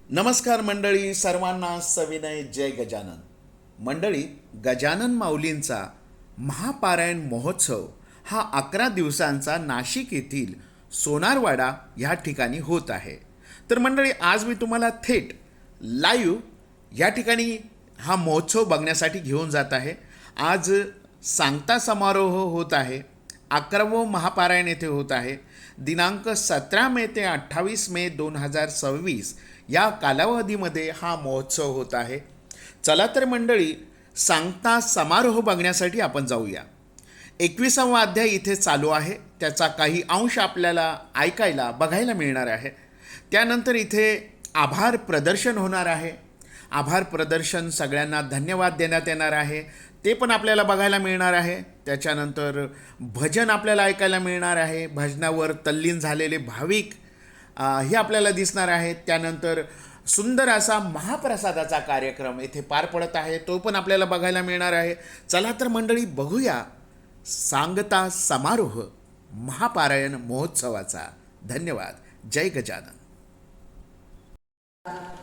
नमस्कार मंडळी, सर्वांना सविनय जय गजानन. मंडळी, गजानन माऊलींचा महापारायण महोत्सव हा 11 दिवसांचा नाशिक येथील सोनारवाडा ह्या ठिकाणी होत आहे. तर मंडळी, आज मी तुम्हाला थेट लाईव्ह या ठिकाणी हा महोत्सव बघण्यासाठी घेऊन जात आहे. आज सांगता समारोह होत आहे. 11वं महापारायण येथे होत आहे. दिनांक 17 मे ते 28 मे 2026 या कालावधीमध्ये हा महोत्सव होत आहे. चला तर मंडळी, सांगता समारोह बघण्यासाठी आपण जाऊया. 21वा अध्याय इथे चालू आहे. त्याचा काही अंश आपल्याला ऐकायला बघायला मिळणार आहे. त्यानंतर इथे आभार प्रदर्शन होणार आहे. आभार प्रदर्शन सगळ्यांना धन्यवाद देण्यात येणार आहे, ते पण आपल्याला बघायला मिळणार आहे. त्याच्यानंतर भजन आपल्याला ऐकायला मिळणार आहे. भजनावर तल्लीन झालेले भाविक हे आपल्याला दिसणार आहेत. त्यानंतर सुंदर असा महाप्रसादाचा कार्यक्रम येथे पार पडत आहे, तो पण आपल्याला बघायला मिळणार आहे. चला तर मंडळी, बघूया सांगता समारोह महापारायण महोत्सवाचा. धन्यवाद. जय गजानन.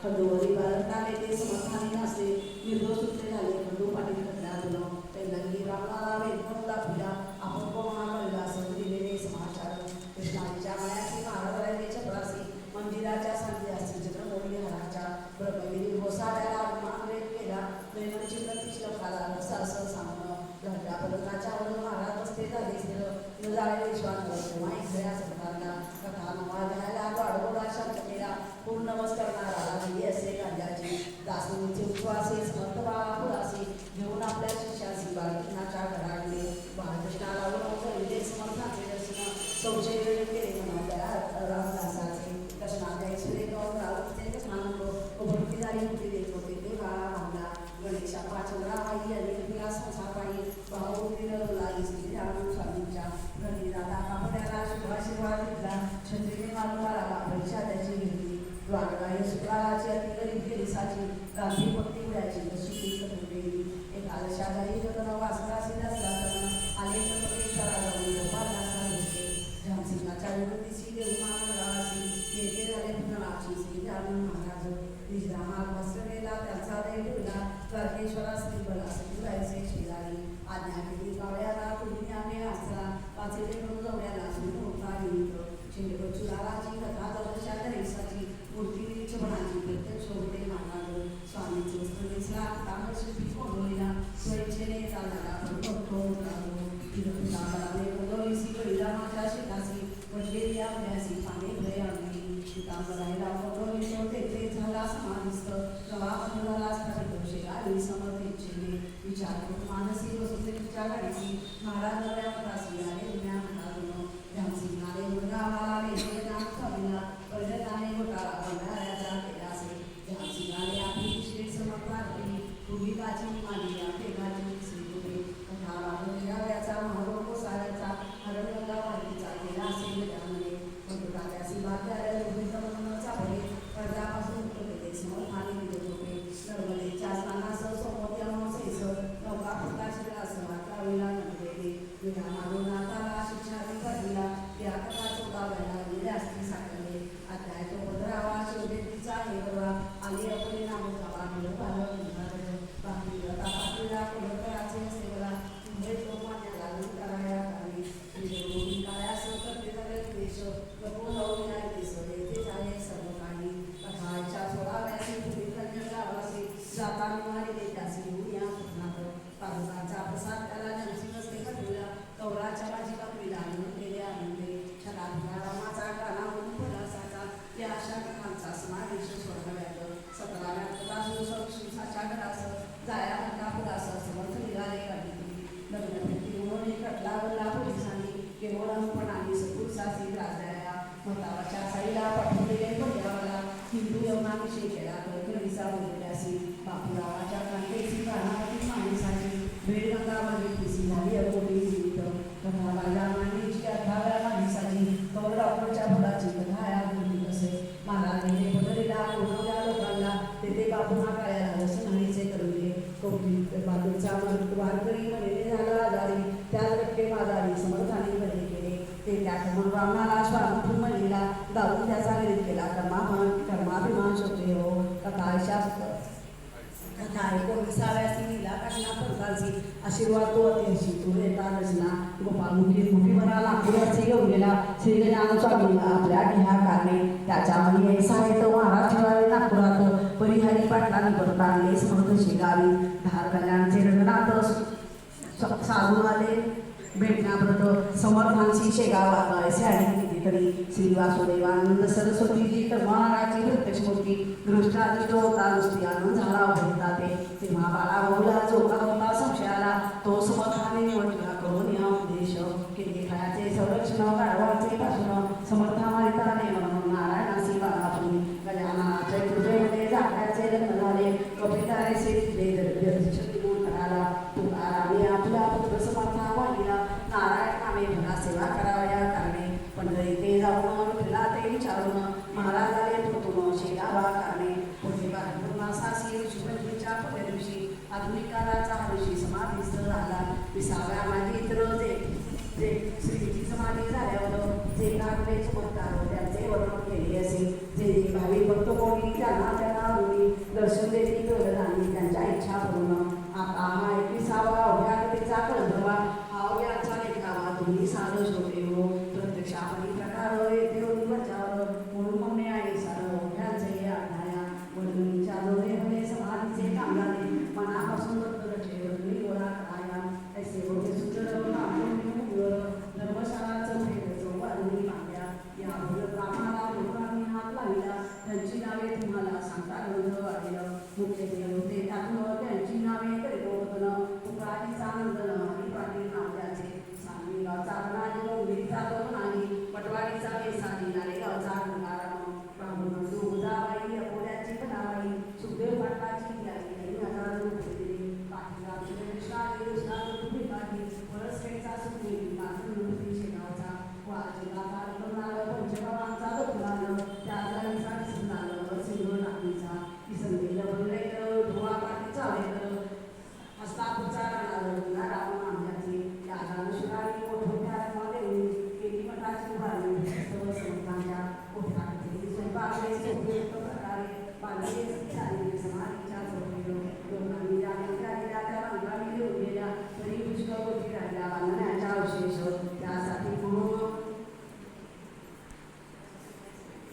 खंडोबारी बाळगणारे ते समर्थाने नसते निर्दोष सुटले झाले खंडू पाटील खंडा तुला तेलंगी रामला वेदमनला फिरा आपण कोणा कळला असं दिलेले समाचार कृष्णाजीच्या मायासी महाराजांचे चपरासी मंदिराच्या संध्यासी चंद्रमौली हराच्या ब्रह्मगिरी घोसाड्याला मानवेद केला नैनची प्रतिष्ठकाला रसासं सांगणं लढल्या पर्वताच्या वर महाराज बसते झाले स्थिर न जाळे विश्वास तेव्हा इथल्या सरकारला कथा नवा द्यायला वाढवला शब्दलेला पूर्ण नमस्कारणारा असे गांजाची दासनीचे उपवासी समर्थ बाळापुरासी घेऊन आपल्या शिष्यासी बाळकृष्णाच्या घराकडे बाळकृष्णाला उडवून विजय समर्थाचे दर्शन संशय वेळ केले म्हणा रामदासाचे कृष्णाच्या ऐश्वर्य गाऊन रावते कृष्णानंद उभरतीदारी होती देत होते ते बाळा भावना गणेशा पाचंद्राबाई आणि तिला संसारबाई भाऊ लाई श्रीराम स्वामींच्या घरी राधा कापड्याला शुभाशीर्वाद दिला छत्रीने मालुकाला परीक्षा त्याची घेतली द्वारकाय शुक्राची अतिगरीब गेलिसाची गांधी भक्ती उड्याची कशी ती कटुंबेली एक आलशा गाई जगन वासनासी नसला आले कपटेश्वरा जाऊन गोपालदासा दिसते झांसिंगाच्या विनंतीशी देऊन आनंदासी येते झाले पुनराची श्री जानन महाराज निजरामाग वस्त्रलेला त्यांचा देव ठेवला द्वारकेश्वरा श्री बला सतुरायचे शेजारी आज्ञा केली कावळ्याला तुम्ही आम्ही असला वाचेले करून जाऊयाला सुरू होता निमित्त शिंदे कथा दर्शा धरेसाची मूर्ती चमणाची प्रत्यक्ष होते मानवावर स्वामीची वस्त्र दिसला तांबड शिल्पी कोंडोलीला स्वच्छेने चालणारा माझ्या शेतासी पडलेली अभ्यासी पाने भय आणली पितांबरायला कोंडोली तेथे झाला समाधिस्थ प्रवाह झाला स्थापित शेगारी समर्थेचे विचार मानसी वसुदेवीच्या गाडीसी महाराज नव्या मतासी आले जुन्या मतातून ध्यानसिंगाने मुलगा मला वेगळे नाम स्वामीला पर्यटनाने घोटाळा करणाऱ्याचा केला असे ध्यानसिंगाने आपली श्री समर्थार्थी भूमिकाची मांडली तेगाची श्री होते कथा रामयाचा महारोग कोसाऱ्याचा हरणगंगा वाढीचा केला असे त्यामध्ये मधुरात्यासी बाध्याऱ्या लोभित म्हणून चापले कर्जापासून मुक्त केले समर्थाने विरोध होते नर्मदेच्या स्नानासह सोमोती अमावस्येस नौका फुटकाची असं वाटावेला नडलेले विना मारून नाताला शिक्षाने पडला त्या कथा 14व्या असती साकारले अध्याय तो 15वा शिवदेवीचा हे बरवा आली अपने नाम गावा निरपाल बाकी पाटीला कोलकराचे सेवला मुंबईत लोकमान्याला लूट कराया करावी श्री काळ्यास करते झाले देश प्रभू नवविनाय देश येथे झाले सर्व काही कथाच्या 16व्या पूर्वी कन्या गावासी जाताना मारिले त्यासी या स्वप्नात पादुकांचा प्रसाद त्याला जनसिंग असते कटविला कौराच्या बाजी कपलीला आणून केले आनंदे छलाभिया रामाचा गाणा म्हणून फुलासाचा या अशा कथांचा समावेश स्वर्गव्यात 17व्या कथासु संक्षिप्ताच्या घरास जाया म्हणता फुलास समर्थ निघाले गाडीतली लग्नपैकी उन्होंने कटलावरला पोलिसांनी केवळ अनुपणाने सपुरसासी राजाया मतावाच्या साईला पाठवलेले पर्यावाला हिंदू यवनाविषयी केला कळकळीचा बोलल्यासी बापूरावाच्या कांतेची प्राणावती माणसाची भेडगंगा मागितलीसी झाली अकोटी निमित्त कथा राजा मांडीची 18व्या माणसाची कौर डॉक्टरच्या फुलाची कथा या बोलली कसे महाराजांनी पदरीला उडवल्या लोकांना तेथे बापूना काळ्याला रसनाईचे करले कौटिक बाजूचा वारकरी म्हणले झाला आजारी त्याच रट्टे बाजारी समर्थाने बरे केले ते त्या रामनाला श्वान म्हणलेला दारून त्याचा विरोध केला कर्माभिमान शक्य हो आशीर्वाद तो अतिशी तुरे रचना गोपालमुखी मुखीवरा लाकूडाचे घेऊन गेला श्री गजानन स्वामीला आपल्या ह्या कारणे त्याच्या मनी साहित्य महाराज ठेवावे नागपुरात परिहारी पाटलांनी परत आणले समर्थ शेगावी धार कल्याणचे रंगनाथ साधून आले भेटण्याप्रत समर्थांशी शेगावात असे आणि कितीतरी श्री वासुदेवानंद सरस्वतीजी कर्मणाची प्रत्यक्ष मूर्ती दृष्टादृष्ट होता नुसती आनंद झाला होता तेव्हा बाळा भाऊला जोगा होता संशयाला तो समर्थाने निवडला करून या उपदेश केले खळ्याचे संरक्षण गाढवाचे पासून समर्था मारिताने नारायणासी बाळापुरी गजाननाचे कृपेमध्ये जागण्याचे लग्न झाले कपितारे श्री कराला तुकाराने आपला पुत्र समर्था वाहिला नारायण नामे भला सेवा करावया कारणे पंढरी ते जाऊन विठला ते विचारून महाराजाले पुतून शेगावा कारणे पुढे पूर्णासासी ऋषीपंचमीच्या पहिल्या दिवशी आधुनिक काळाचा ऋषी समाधीस्थ झाला विसाव्या माझी इतर जे श्रीची समाधी झाल्यावर जे काकडेच म्हणतात त्यांचे वर्णन केले असे जे भावी भक्त कोणी त्यांना दर्शन देते कळलं त्यांच्या इच्छा पूर्ण आता हा 21वा अभ्यागतीचा कळधवा हा अव्याचा लेखावा तुम्ही साधं शोधे हो प्रत्यक्ष आपण प्रकार येते बचावर म्हणून म्हणणे आहे सारं अभ्याचे आढाया वर्णीच्या जोडे हवे समाधीचे काम झाले मनापासून दत्तरचे वर्णी गोळा कराया ऐसे होते सूत्र धर्मशाळाचं भेटचं वाढून मागल्या या ब्राह्मणाला लोकांनी हात लाविला त्यांची नावे तुम्हाला सांगता ग्रंथ वाढलं मुख्य देव होते त्यातून त्यांची नावे करितोपतन तुकारीचा नंदन आणि पाटील नावल्याचे सांगली गावचा अनाजी उंबीचा तरुणानी पटवाडीचा वेसानी नारेगावचा गंगाराम ब्राह्मण उजाबाई अकोल्याची पदाबाई सुखदेव पाटलाची यादी आणि हजार रुपये पाटील कृष्णा तुझी पाटील परसखेडचा सुखी मातृमूर्ती शेगावचा वाजिलाचा रत्नाल पंचगावांचा दत्तलाल त्याचा निसाडी सुंदाल सिंधू नागीचा किसनदेल बंगलेकर धुवा पाटीचा वेकर हस्तापूरचा रणाल रावण आंब्याची याला शिराळी मोठ्या देवी केली मठाची उभारणी सर्व संतांच्या मोठ्या स्वयंपाके सोपयुक्त प्रकारे बांधले झालेली समाधीच्या चौकीवर लोकांनी ज्या गेल्या त्या रंगाने घेऊन गेल्या तरी पुष्कळवती राहिल्या बांधण्याच्या अवशेष त्यासाठी म्हणून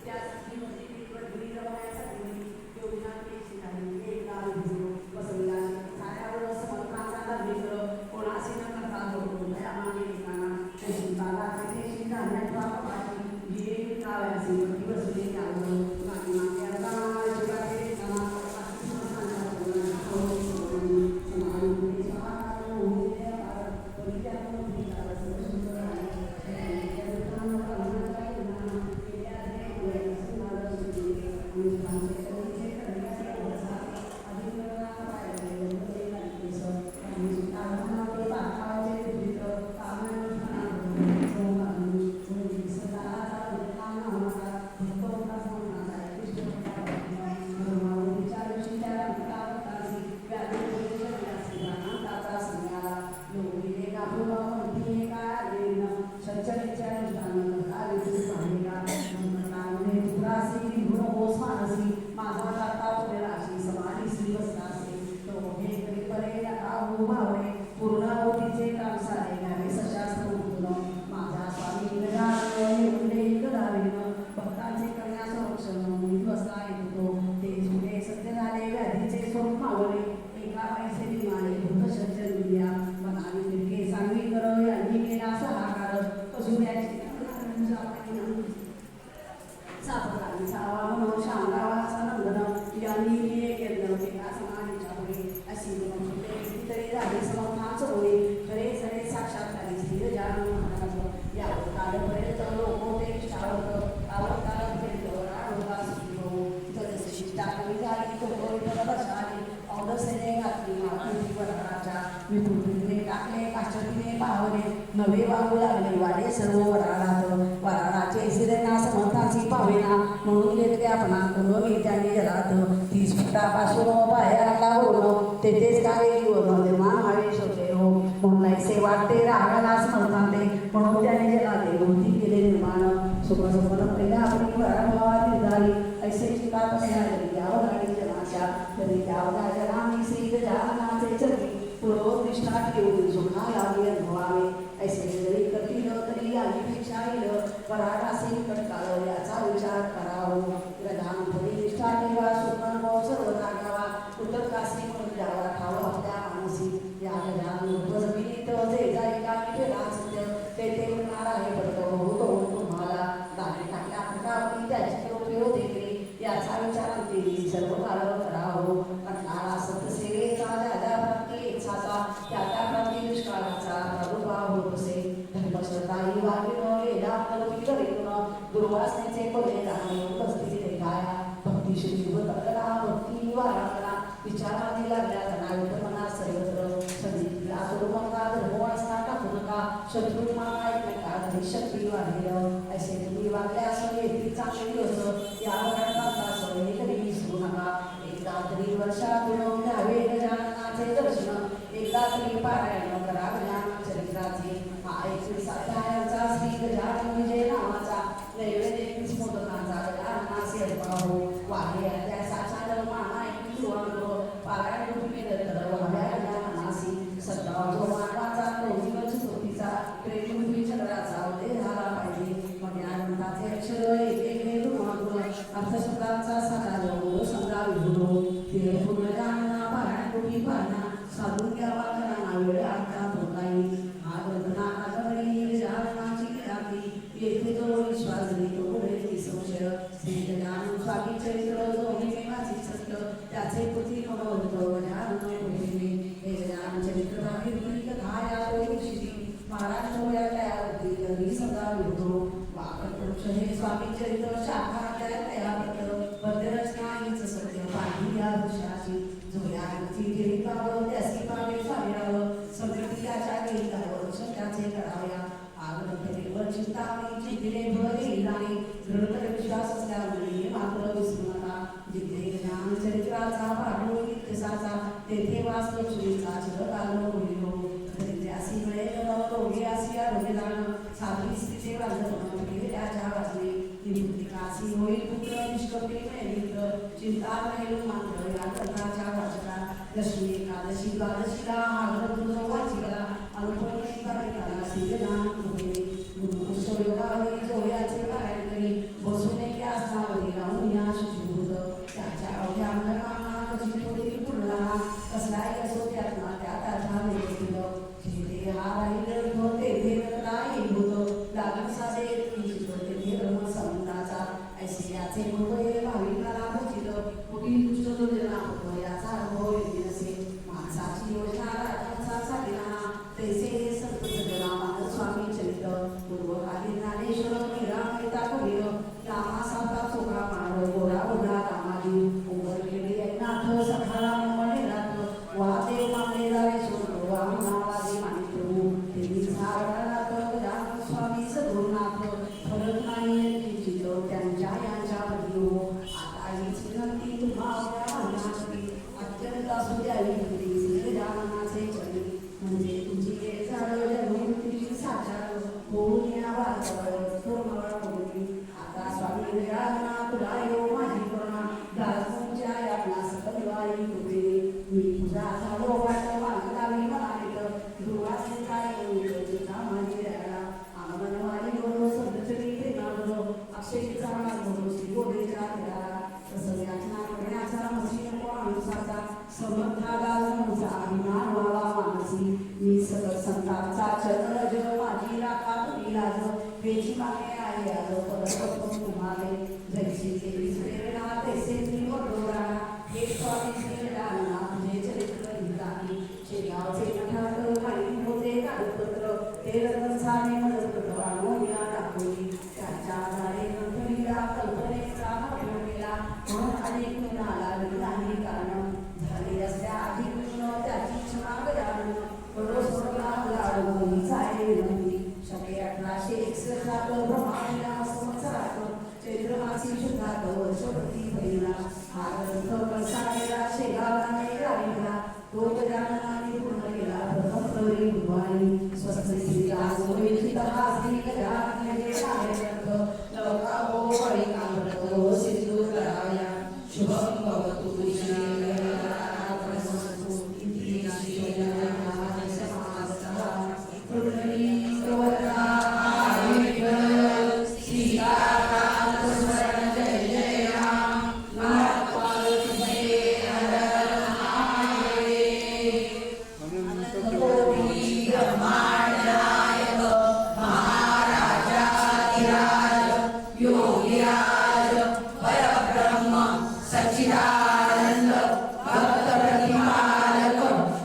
त्यासाठी मध्ये रवण्यासाठी योजना केली झाली एक गाव भिजलो बसवला साऱ्यावर समर्थांचा मित्र कोणाशी न करता जोडून दयामाने एकाना त्याची बागाचे देशी धान्याच्या कपाटी जी काव्याची वरती बसले त्यावर गाणी मागच्या शिवाजी सणा पूर्णावतीचे काम सारे घ्यावे सशास्त्र उठून माझा स्वामी भक्तांचे कन्या संरक्षण बसला येत होतो ते झुले सत्य झाले व्याधीचे स्वरूप मावळे एका पैसे विमाने भूत सज्जन दिल्या मनाने फिरके सांगवी कर यांनी केला सहाकार कसुऱ्याची सापडा सावा म्हणून शांगावाचा नंदन यांनी केलं एका समाधीच्या पुढे अशी कितीतरी झाले समर्थांच होणे खरे खरे साक्षात्कारी श्री गजानन महाराज यावर कालपर्यंत लोक होते निष्ठावत आवडतापर्यंत राडोबा सुखी हो जसे शिष्टा कमी झाली तो बसाली औदसेने घातली मातृ वराच्या विपुलने टाकले काष्टीने पावले नवे वाहू लागले वाडे सर्व वराडाचे सिरेना समर्थाची पावेना म्हणून घेतले आपण करून त्यांनी जरात 30 फुटापासून बाहेरला बोलणं तेथेच काही जीवन निर्माण व्हावे शोधले हो म्हणून ऐसे वाटते रागाला समर्थांते म्हणून त्याने जलाते बुद्धी केले निर्माण सुखसंपन्न पहिल्या आपली वराभावात निर्धारी ऐसे चिता बसल्या यावर आणि जनाच्या तरी त्या जनाने श्री गजाननाचे चरणी पूर्वोत्तर निष्ठा ठेवून सुखा लागे अनुभवावे ऐसे जरी कठीण तरी आईपेक्षा येईल पराठासे कटकाळ याचा विचार करावं प्रधानपदी निष्ठा ठेवा सुखानुभव सर्व जागावा उतरकासी म्हणून द्यावा ठाव आपल्या मानसी या गजानन उपजमिनीत जे जा एका केला सत्य ते ते म्हणणार आहे पडतो होतो तुम्हाला दाणे टाकल्या प्रकारावरी त्याची उपयोग देखील याचा विचार केली सर्व काळ करावं कंटाळा सत्यसेवेचा ज्या प्राप्ती इच्छाचा त्या प्राप्ती निष्काळाचा प्रादुर्भाव होत असे धर्मश्रद्धाही वागिणं वेदा कल्पी करेन दुर्वासनेचे पदे जाणे उपस्थिती देखाया भक्ती शुद्धी व तत्करा भक्ती वारांगणा विचाराने लागल्या जनावित मना सर्वत्र संधीला सुरुमंगा धर्म असता टाकू नका शत्रू मागा एकमेका घरी शक्ती वाढेल ऐसे तुम्ही वागल्यास येथील चांगले दिवस या वरात हे कधी विसरू नका एकदा तरी वर्षातून घ्यावे गजाननाचे दर्शन एकदा तरी पारायण करा गजानन चरित्राचे हा 21 अध्यायाचा श्री गजानन विजय नावाचा नैवेद्य मोदकांचा गजाननाचे अर्पाहो वाहे अध्यायाचा माना एक सुवर्ण पारायण रूपी तर वाह्या गजाननासी सदा जो मानवाचा नवजीवन स्तुतीचा प्रेमरूपी चक्राचा उदय झाला पाहिजे मध्यानंदाचे अक्षर एक एक अर्थशब्दांचा सारा जवळ संगा विभुतो ते पुनर्जानना पारायणरूपी पारणा साधून घ्यावा कराना वेळ आता तोकाई हा ग्रंथना आगमनी गजाननाची ख्याती येथे जो विश्वास तो पुढे संशय श्री गजानन स्वामी चरित्र जो हिमेवाची सत्य त्याचे कृती मनोवृत्त गजानन पुढे हे गजानन चरित्र ही कथा या वैशिष्ट्य महाराष्ट्र या तयावरती घरी सदा विभुतो वाकटवृक्ष हे स्वामी चरित्र शाखा तयावत पद्यरचना हीच सत्य पाठी या वृक्षाची जोयाची गिरिकावर त्यासी पावे साऱ्यावर संगती याच्या गिरिकावर त्याचे कराव्या आग्रह चिंतामणी चिंतिले भरे राणी दृढ विश्वास असल्यामुळे मात्र विसरू नका जिथे ज्ञान चरित्राचा पाठवून इतिहासाचा तेथे वास लक्ष्मीचा चिरकाल बोलिलो त्यासी मिळेल रोगी असी आरोग्य जाणं साधी स्थिती बांधवणं त्याच्या वाचले निवृत्तिकासी होईल पुत्र निष्कपी मित्र चिंता राहील मात्र या ग्रंथाच्या वाचका लक्ष्मी एकादशी द्वादशीला हा ग्रंथ वाचिला अल्पणी कार्यकाला श्रीगजानन कृपे गुरुयोगावरी जोयाचे पारायण करी बसून एके आसनावरी राहून या शुचिभूत त्याच्या अवघ्या अंगणांना कशी थोडी पूर्ण कसलाय कसो त्यातला त्या त्याचा वेळ केलं ते हा राहील होते ते राहील होतं लागण साधे ते धर्म संताचा ऐसे याचे मुळे भाविकाला भजित पुढील दुष्टदुर्जना होतो याचा अनुभव येते नसे माणसाची योजना राजहंसासाठी ना तैसे संत सजनामान स्वामी चरित्र पूर्वकालीन ज्ञानेश्वर मीरा कबीर रामासाचा चोखा मानव गोरा गोरा रामाजी उमरलेले एकनाथ सखाराम मणिनाथ वादे मानले जावे सोड वामनावादी मानितो देवी सारणानाथ गजानन स्वामी सद्गुरुनाथ फरक नाही चित्र त्यांच्या यांच्या बदलू आता हीच विनंती तुम्हाला म्हणण्यासाठी अत्यंत असू द्यावी श्री गजाननाचे चरणी म्हणजे तुमची हे झाडं जन्ममृत्यूची साचार होऊन या वातावरण तोरमळ होऊन आता स्वामी गजानना तुला येऊ माझी करुणा दासोंच्या यातना सकलवारी कृपे मी तुझा झाडो वाट मागलावी म्हणाले दुर्वासे काय चिंता माझी राळा आमनवारी बरो सदचरी प्रेमाबरो अक्षयीचा मार्ग श्री गोडेच्या घराला तसं याचना करण्याचा मशी नको माणसाचा समर्थाला जमचा अभिमान व्हावा मानसी मी सगळं संतांचा चरण माझी राखा तुम्ही लाज वेची मागे आहे आज परत तुम्हाले जैसी केली प्रेरणा तैसे मी वडोरा हे स्वामी श्री गजानना तुझे चरित्र लिहितानी शेगावचे मठात माहिती होते कागदपत्र ते रत्नसाने मदतपत्र आणून या दाखवली त्याच्या आधारे कंपनीला कल्पनेचा उपयोग केला म्हणून अनेक गुणाला विधानी कारण झाले असल्या अधिक गुण त्याची क्षमा गजानन बरो सोडला लाडू जाय विनंती शके 1861 ब्रह्मांडला संवत्सरात चैत्रमासी शुद्धात वर्षपती पहिला हा ग्रंथ कळसाळेला शेगावला राहिला तो गजाननाने पूर्ण केला प्रथम प्रवरी बुधवारी स्वस्त श्रीला सोमेचित हा श्री गजानन ग्रंथ लवका हो वळी कामरत सिंधू कराया शुभम भवतु श्री गजानन सच्चिदानंद भक्त प्रतिपालक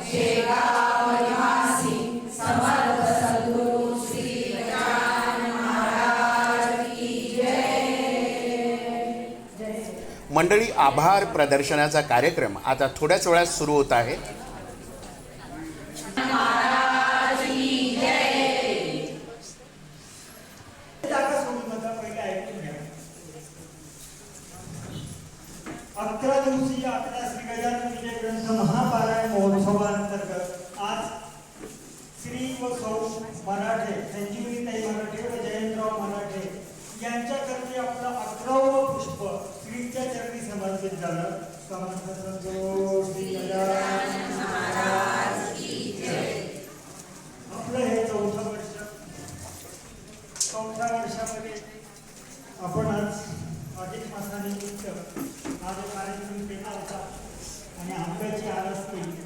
शेगाव निवासी समर्थ सद्गुरु श्री गजानन महाराज की जय. मंडळी, आभार प्रदर्शनाचा कार्यक्रम आता थोड्याच वेळात सुरू होत आहे. महाराज की जय. जागा सोडून नका, पहिले ऐकून घ्या. 11 दिवसीय आपल्या श्री गजानन विजय ग्रंथ महापारायण महोत्सवांतर्गत आज श्री व सौ मराठे, संजीवनीताई मराठे व जयंतराव मराठे यांच्याकरता आपलं 11वं पुष्प श्रींच्या चरणी समर्पित झालं. समर्थ सद्गुरू श्री गजानन महाराज की जय. आपलं हे 4थं वर्ष, 4थ्या वर्षामध्ये आपण आज अधिक मासानिमित्त हा जो कार्यक्रम केला होता आणि आंब्याची आरस केली.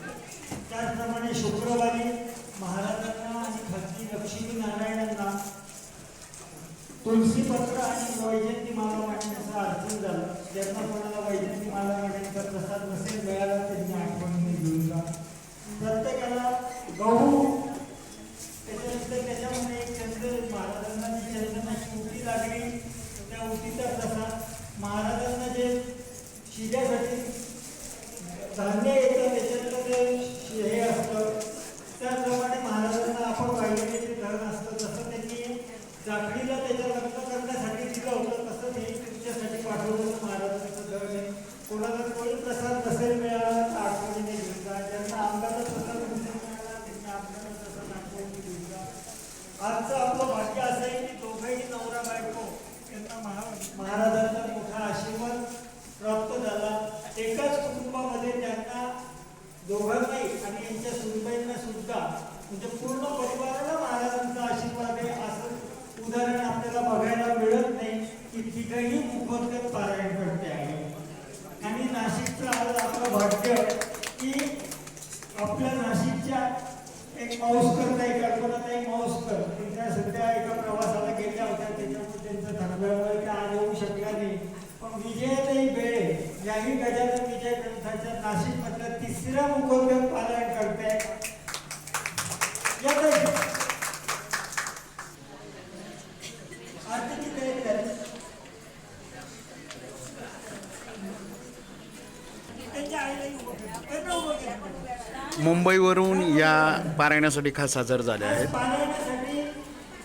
त्याचप्रमाणे शुक्रवारी महाराजांना आणि खासगी लक्ष्मीनारायणांना तुलसीपत्र आणि वैजयंती माला वाटण्याचं अर्चन झालं. ज्यांना कोणाला वैजयंती माला वाटण्याचा प्रसाद नसेल मिळाला त्यांनी आठवणीने घेऊन जा. प्रत्येकाला गहू, त्याच्यानंतर त्याच्यामध्ये एक चंद्र, महाराजांना जी चंदनाची उटी लागली त्या उटीचा प्रसाद, महाराजांना जे शिऱ्यासाठी धान्य येतं त्याच्यातलं ते हे असतं, त्याप्रमाणे महाराजांना आपण पाहिलेले जे धरण असतं तसं त्यांनी जाखडीला त्याच्या लग्न करण्यासाठी दिलं होतं, तसं हे तुमच्यासाठी पाठवलं महाराजांचं धरण आहे. कोणाला कोणी प्रसाद नसेल मिळाला तर आठवणीने घेऊन जा. ज्यांना आंब्याचा प्रसाद नसेल मिळाला त्यांनी आपल्याला प्रसाद आठवणीने घेऊन जा. आजचं आपलं भाग्य असं आहे की दोघंही नवरा बायको यांना महाराजांचा मोठा आशीर्वाद प्राप्त झाला. एकाच कुटुंबामध्ये त्यांना दोघांनाही आणि यांच्या सुनबाईंना सुद्धा म्हणजे पूर्ण परिवाराला महाराजांचा आशीर्वाद आहे. असं उदाहरण आपल्याला बघायला मिळत नाही की तिघही मुखोद्गत पारायण करते आहे. आणि नाशिकचं आज आपलं भाग्य की आपल्या नाशिकच्या एक माऊसकर ताई, कल्पनाताई माऊसकर, त्या सध्या एका प्रवासाला गेल्या होत्या, त्याच्यामुळे त्यांचं ठरल्यामुळे त्या आज येऊ शकल्या नाही. पण विजयाताई बेळे याही गजानन विजय ग्रंथाच्या नाशिकमधल्या 3ऱ्या मुखोद्गत पारायण करते. आरतीची तयारी झाली. त्यांच्या आईलाही उभं केलं. मुंबईवरून या पारायणासाठी खास हजर झाले आहेत. पारायणासाठी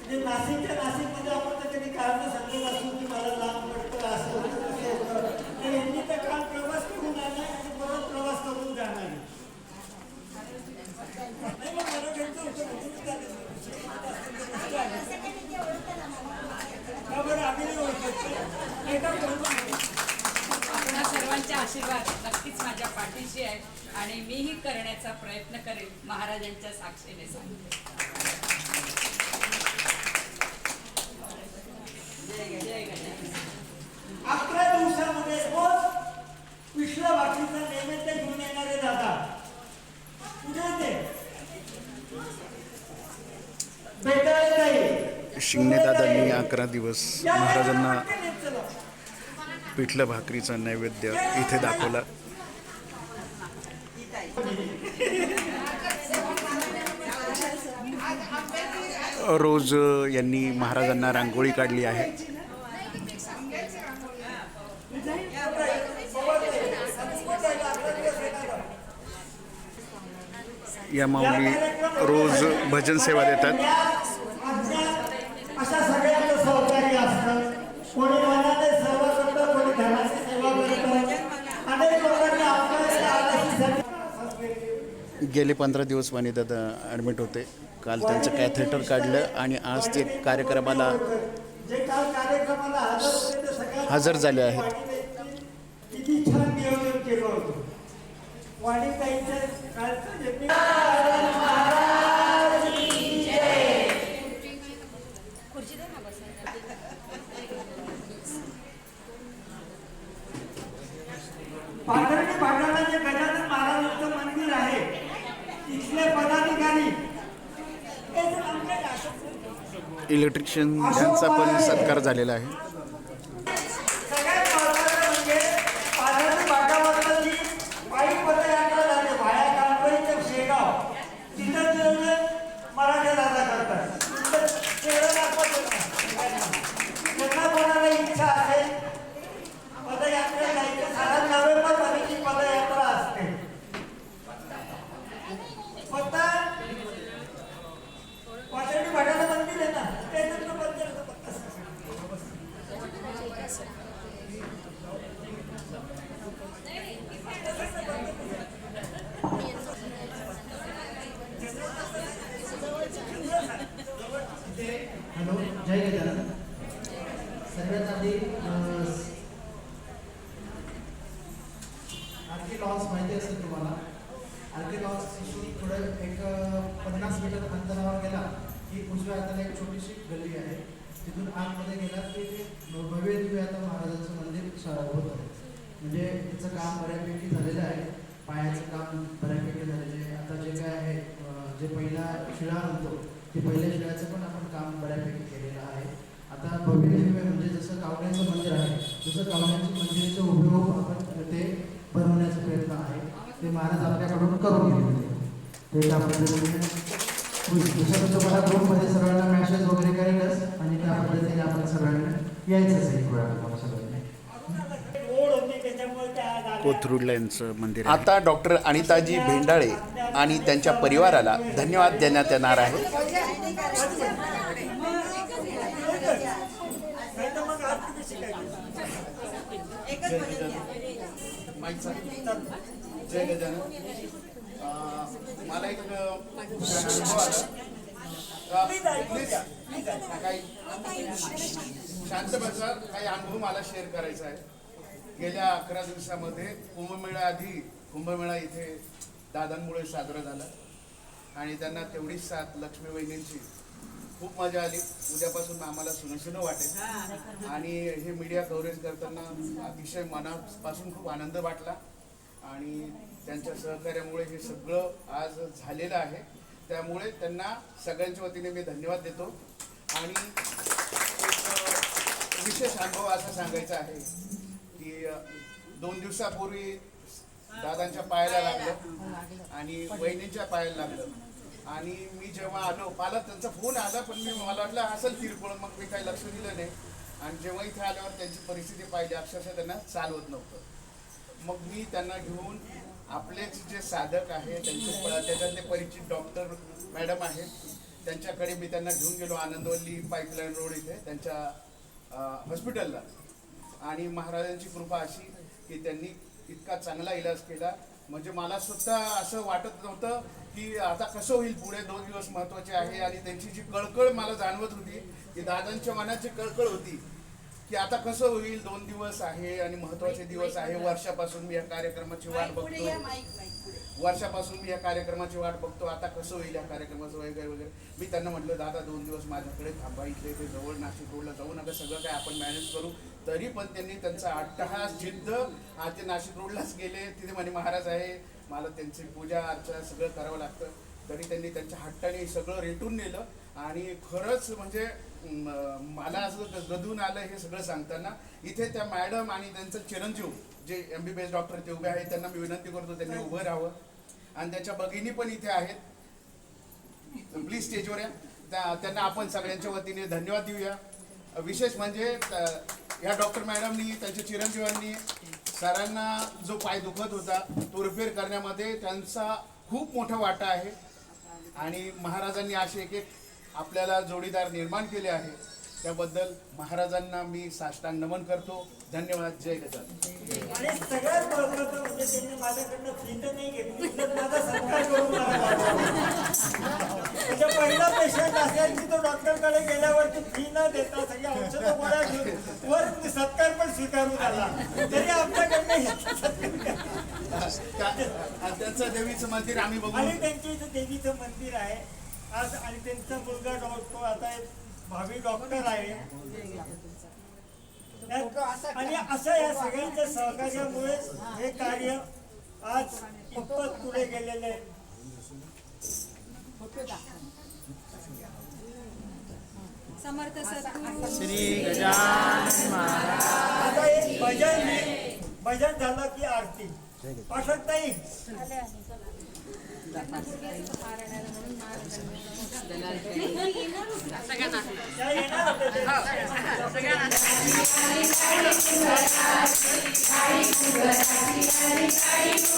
जे नाशिकच्या नाशिकमध्ये आपण तर कधी कारण सांगत असू की मला लांब पडतं असं होतं तसं होतं, तर यांनी तर काल प्रवास करून आला आणि परत प्रवास करून जाणार आहे. नाही मग मला घ्यायचं होतं म्हणून झालं. का बरं आम्ही नाही ओळखत एका आपणा सर्वांचे आशीर्वाद नक्कीच माझ्या पाठीशी आहेत आणि मीही करण्याचा प्रयत्न करेन, महाराजांच्या साक्षीने सांगते. जय गजानन. 11 दिवसामध्ये रोज पिशव्या भाकरीचा नैवेद्य घेऊन येणारे दादा कुठे ते भेटायला नाही. शिंगणे दादांनी 11 दिवस महाराजांना पिठलं भाकरीचा नैवेद्य इथे दाखवला. रोज यांनी महाराजांना रांगोळी काढली आहे. या माऊली रोज भजन सेवा देतात. अशा सगळ्यांचं सहकार्य असतं. कोणी मनाने सेवा करतं, कोणी धनाची सेवा करतं. अनेक लोकांनी आपल्याला गेले 15 दिवस वाणीदादा ॲडमिट होते. काल त्यांचं कॅथेटर काढलं आणि आज ते कार्यक्रमाला जे काल कार्यक्रमाला हजर होते ते सगळ्यांना हजर झाले आहेत. किती छान नियोजन केलं होतं. वाणीताईंच्या कालचं जे पाथर्डी पाटणला जे गजानन महाराजांचं मंदिर आहे, इथले पदाधिकारी इलेक्ट्रिशियन यांचा पण सत्कार झालेला आहे. सगळ्यात महत्त्वाचं म्हणजे पाथर्डी आर्की लॉन्स माहिती असेल तुम्हाला. आर्की लॉन्सपासून थोडं एक 50 मीटर अंतरावर गेला की उजव्या हाताला एक छोटीशी गल्ली आहे. तिथून आतमध्ये गेला की ते भव्य दिव्य आता महाराजांचं मंदिर होतं. म्हणजे त्याचं काम बऱ्यापैकी झालेलं आहे. पायाचं काम बऱ्यापैकी झालेलं आहे. आता जे काय आहे जे पहिला शिळा म्हणतो ते पहिल्या शिळ्याचं पण आपण काम बऱ्यापैकी केलेलं आहे. आता भव्य दिव्य म्हणजे जसं कावण्याचं मंदिर आहे तसं कावण्याचं मंदिराचं उपयोग आपण ते बनवण्याचा प्रयत्न आहे. ते महाराज आपल्याकडून करून घेतले. ते त्या पद्धतीने दुसरं तुम्हाला ग्रुपमध्ये सगळ्यांना मॅसेज वगैरे करेलच आणि त्या पद्धतीने आपण सगळ्यांनी यायचंच एक वेळा तुम्हाला सगळ्यांनी. ओढ होती त्याच्यामुळे त्या कोथरूडला यांचं मंदिर. आता डॉक्टर अनिताजी भेंडाळे आणि त्यांच्या परिवाराला धन्यवाद देण्यात येणार आहे. जय गजानन. मला एक अनुभव आला. काही शांत बसा. काही अनुभव मला शेअर करायचा आहे. गेल्या 11 दिवसामध्ये कुंभमेळा इथे दादांमुळे साजरा झाला आणि त्यांना तेवढीच साथ लक्ष्मी वहिनींची खूप मजा आली. उद्यापासून आम्हाला सुनसुन वाटेल आणि हे मीडिया कव्हरेज करताना अतिशय मनापासून खूप आनंद वाटला आणि त्यांच्या सहकार्यामुळे हे सगळं आज झालेलं आहे. त्यामुळे त्यांना सगळ्यांच्या वतीने मी धन्यवाद देतो. आणि एक विशेष अनुभव असा सांगायचा आहे की 2 दिवसापूर्वी दादांच्या पायाला लागलं आणि वहिनींच्या पायाला लागलं आणि मी जेव्हा आलो मला त्यांचा फोन आला पण मला वाटलं असेल किरकोळ मग मी काही लक्ष दिलं नाही. आणि जेव्हा इथे आल्यावर त्यांची परिस्थिती पाहिली अक्षरशः त्यांना चालवत नव्हतं. मग मी त्यांना घेऊन आपलेच जे साधक आहे त्याच्यातले परिचित डॉक्टर मॅडम आहेत त्यांच्याकडे मी त्यांना घेऊन गेलो आनंदवल्ली पाईपलाईन रोड इथे त्यांच्या हॉस्पिटलला. आणि महाराजांची कृपा अशी की त्यांनी इतका चांगला इलाज केला. म्हणजे मला स्वतः असं वाटत नव्हतं की आता कसं होईल पुढे. 2 दिवस महत्त्वाचे आहे आणि त्यांची जी कळकळ मला जाणवत होती की दादांच्या मनाची कळकळ होती की आता कसं होईल. 2 दिवस आहे आणि महत्त्वाचे दिवस आहे. वर्षापासून मी या कार्यक्रमाची वाट बघतो. आता कसं होईल या कार्यक्रमाचं वगैरे वगैरे. मी त्यांना म्हटलं दादा 2 दिवस माझ्याकडे थांबा. इथे ते जवळ नाशिक रोडला जाऊ नका. सगळं काय आपण मॅनेज करू. तरी पण त्यांनी त्यांचा अट्टहास जिद्द आज ते नाशिक रोडलाच गेले. तिथे म्हणे महाराज आहे मला त्यांची पूजा अर्चा सगळं करावं लागतं. तरी त्यांनी त्यांच्या हट्टाने सगळं रेटून नेलं आणि खरंच म्हणजे मला असं गदून आलं हे सगळं सांगताना. इथे त्या मॅडम आणि त्यांचं चिरंजीव जे MBBS डॉक्टर ते उभे आहेत त्यांना मी विनंती करतो त्यांनी उभं राहावं. आणि त्याच्या भगिनी पण इथे आहेत. प्लीज स्टेजवर या. त्यांना आपण सगळ्यांच्या वतीने धन्यवाद देऊया. विशेष म्हणजे या डॉक्टर मॅडमनी त्यांच्या चिरंजीवांनी सरांना जो पाय दुखत होता तो रिपेअर करण्यामध्ये त्यांचा खूप मोठा वाटा आहे. आणि महाराजांनी असे एक आपल्याला जोडीदार निर्माण केले आहे त्याबद्दल महाराजांना मी साष्टांग नमन करतो. धन्यवाद. जय गजानन. आणि सगळ्यात महत्त्वाचं म्हणजे त्यांनी माझ्याकडनं फी तर नाही घेतली तर माझा सत्कार करून मला म्हणजे पहिला पेशंट असेल की तो डॉक्टरकडे गेल्यावरती फी न देता सगळ्या औषधं गोळ्या घेऊन वर सत्कार पण स्वीकारून आला तरी आमच्याकडनं त्यांचं देवीचं मंदिर आम्ही बघू. आणि त्यांच्या इथं देवीचं मंदिर आहे आज. आणि त्यांचा मुलगा डॉक्टर आता भावी डॉक्टर आहे. आणि असं या सगळ्यांच्या सहकार्यामुळे हे कार्य आज इतपत पुढे गेलेलं आहे. समर्थ सद्गुरू श्री गजानन महाराज. आता एक भजन झालं की आरती पाठक ताई. त्या येणार Thank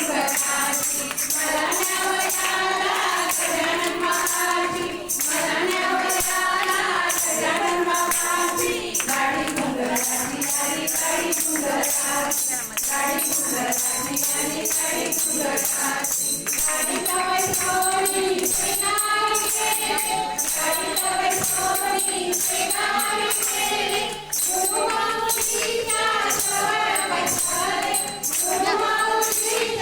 you.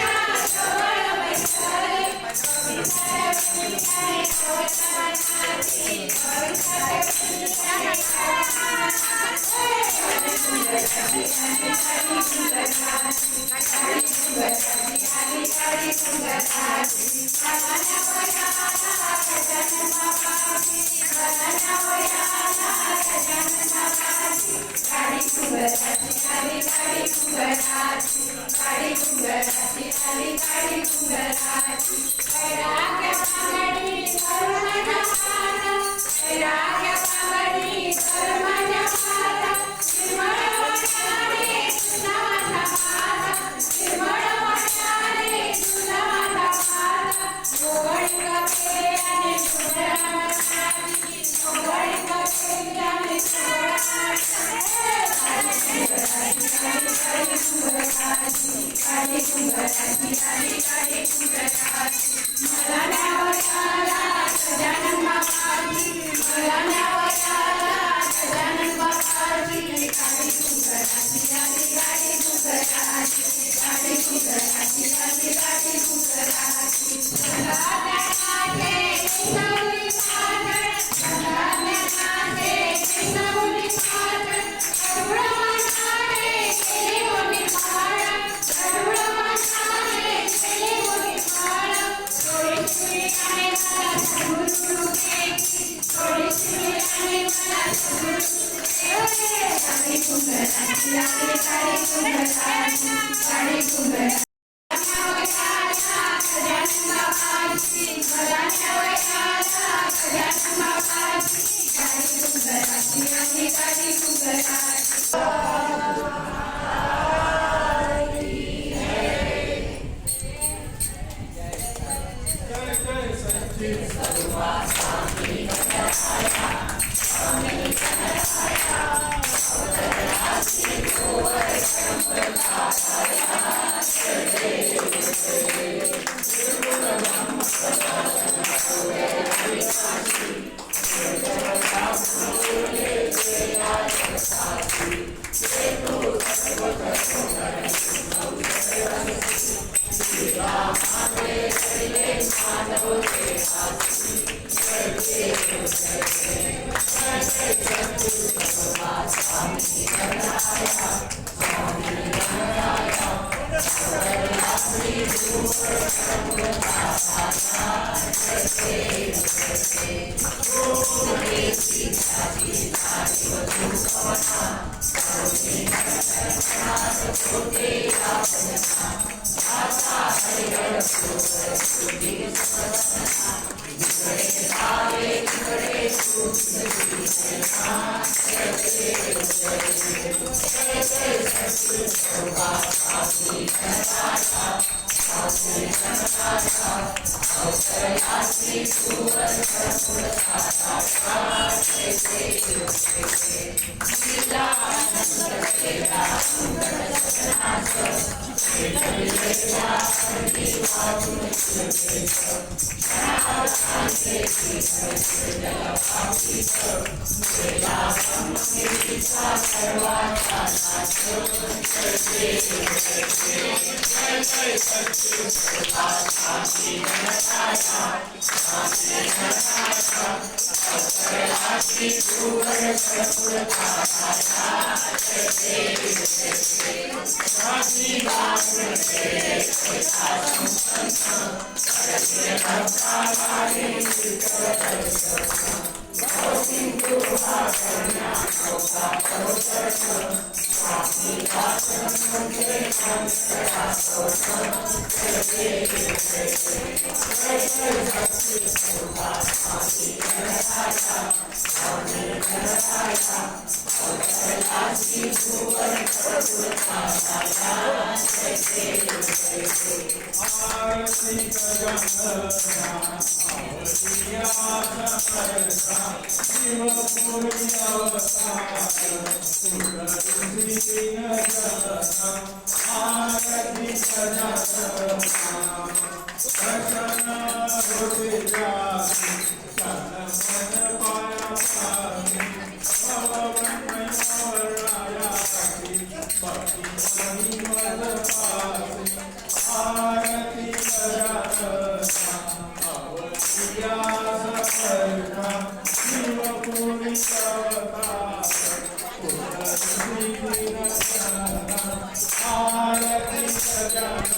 आरती सजा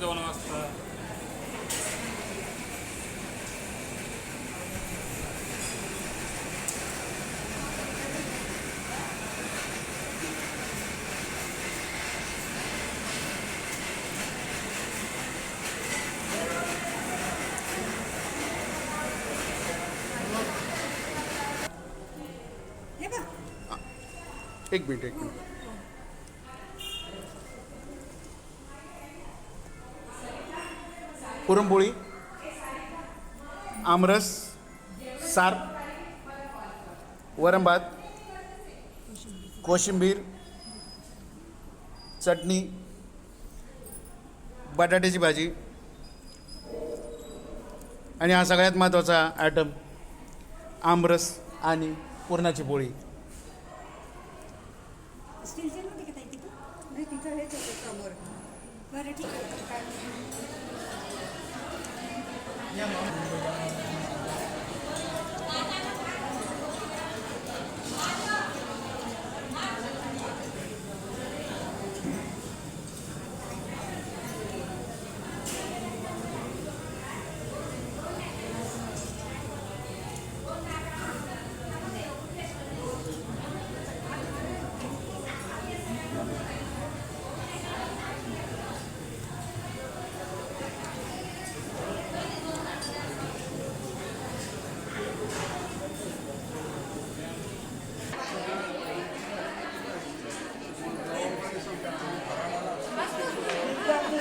जेवण वाजता. हे बघ एक मिनिट. पुरणपोळी, आमरस, सार, वरण भात, कोशिंबीर, चटणी, बटाट्याची भाजी आणि हा सगळ्यात महत्त्वाचा आयटम आमरस आणि पुरणाची पोळी. स्टीलचे नव्हते का ताई तिथं? नाही तिथं हेच होते समोर. बरं ठीक आहे काय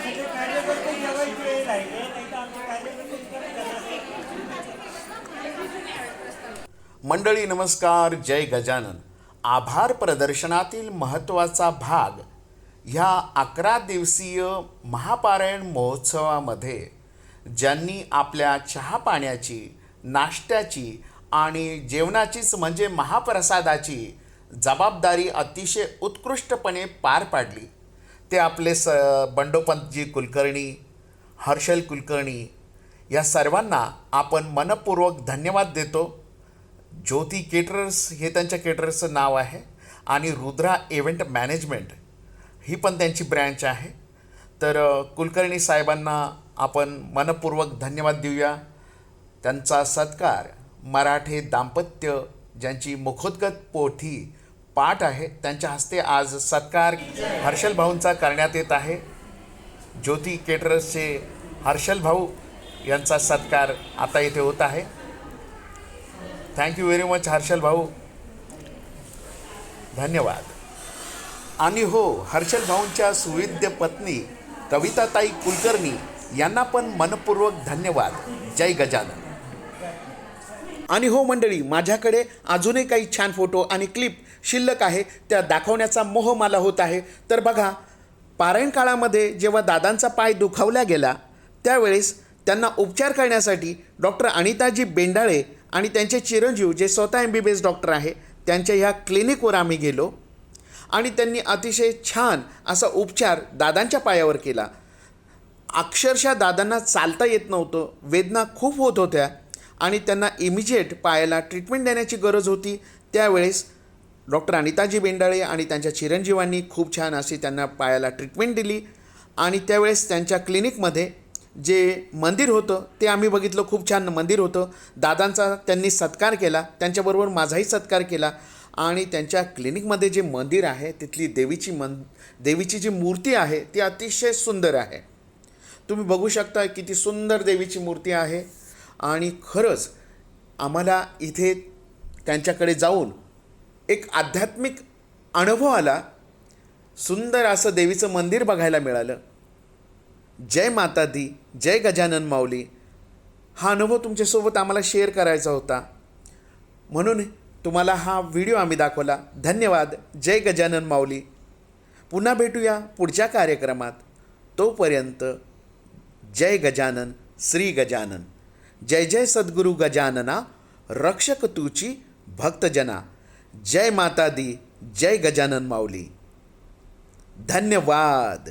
सगळे कार्यकर्ते जेवायची वेळ राहिले नाही तर आमचे कार्यकर्ते इकडे जाणार. मंडळी नमस्कार. जय गजानन. आभार प्रदर्शनातील महत्त्वाचा भाग ह्या 11 दिवसीय महापारायण महोत्सवामध्ये ज्यांनी आपल्या चहा पाण्याची, नाश्त्याची आणि जेवणाचीच म्हणजे महाप्रसादाची जबाबदारी अतिशय उत्कृष्टपणे पार पाडली ते आपले बंडोपंतजी कुलकर्णी, हर्षल कुलकर्णी या सर्वांना आपण मनपूर्वक धन्यवाद देतो. ज्योती केटरर्स हे त्यांच्या केटरर्सचं नाव आहे आणि रुद्रा इव्हेंट मॅनेजमेंट ही पण त्यांची ब्रँच आहे. तर कुलकर्णी साहेबांना आपण मनपूर्वक धन्यवाद देऊया. त्यांचा सत्कार मराठे दाम्पत्य ज्यांची मुखोद्गत पोथी पाठ आहे त्यांच्या हस्ते आज सत्कार हर्षल भाऊंचा करण्यात येत आहे. ज्योती केटरर्सचे हर्षल भाऊ यांचा सत्कार आता इथे होत आहे. थँक्यू व्हेरी मच हर्षल भाऊ, धन्यवाद. आणि हो, हर्षल भाऊंच्या सुविद्य पत्नी कविताताई कुलकर्णी यांना पण मनपूर्वक धन्यवाद. जय गजानन. आणि हो मंडळी, माझ्याकडे अजूनही काही छान फोटो आणि क्लिप शिल्लक आहे, त्या दाखवण्याचा मोह मला होत आहे. तर बघा, पारायण काळामध्ये जेव्हा दादांचा पाय दुखावला गेला त्यावेळेस त्यांना उपचार करण्यासाठी डॉक्टर अनिताजी बेंडाळे आणि त्यांचे चिरंजीव जे स्वतः MBBS डॉक्टर आहे त्यांच्या ह्या क्लिनिकवर आम्ही गेलो आणि त्यांनी अतिशय छान असा उपचार दादांच्या पायावर केला. अक्षरशः दादांना चालता येत नव्हतं, वेदना खूप होत होत्या आणि त्यांना इमिजिएट पायाला ट्रीटमेंट देण्याची गरज होती. त्यावेळेस डॉक्टर अनिताजी बेंडाळे आणि त्यांच्या चिरंजीवांनी खूप छान अशी त्यांना पायाला ट्रीटमेंट दिली. आणि त्यावेळेस त्यांच्या क्लिनिकमध्ये जे मंदिर होतं ते आम्ही बघितलं, खूप छान मंदिर होतं. दादांचा त्यांनी सत्कार केला, त्यांच्याबरोबर माझाही सत्कार केला. आणि त्यांच्या क्लिनिकमध्ये जे मंदिर आहे तिथली देवीची जी मूर्ती आहे ती अतिशय सुंदर आहे. तुम्ही बघू शकता किती सुंदर देवीची मूर्ती आहे. आणि खरंच आम्हाला इथे त्यांच्याकडे जाऊन एक आध्यात्मिक अनुभव आला. सुंदर असं देवीचं मंदिर बघायला मिळालं. जय माता दी, जय गजानन माऊली. हा अनुभव तुमच्यासोबत आम्हाला शेअर करायचा होता म्हणून तुम्हाला हा व्हिडिओ आम्ही दाखवला. धन्यवाद. जय गजानन माऊली. पुन्हा भेटूया पुढच्या कार्यक्रमात. तोपर्यंत जय गजानन, श्री गजानन. जय जय सद्गुरू गजानना, रक्षक तूची भक्तजना. जय माता दी, जय गजानन माऊली. धन्यवाद.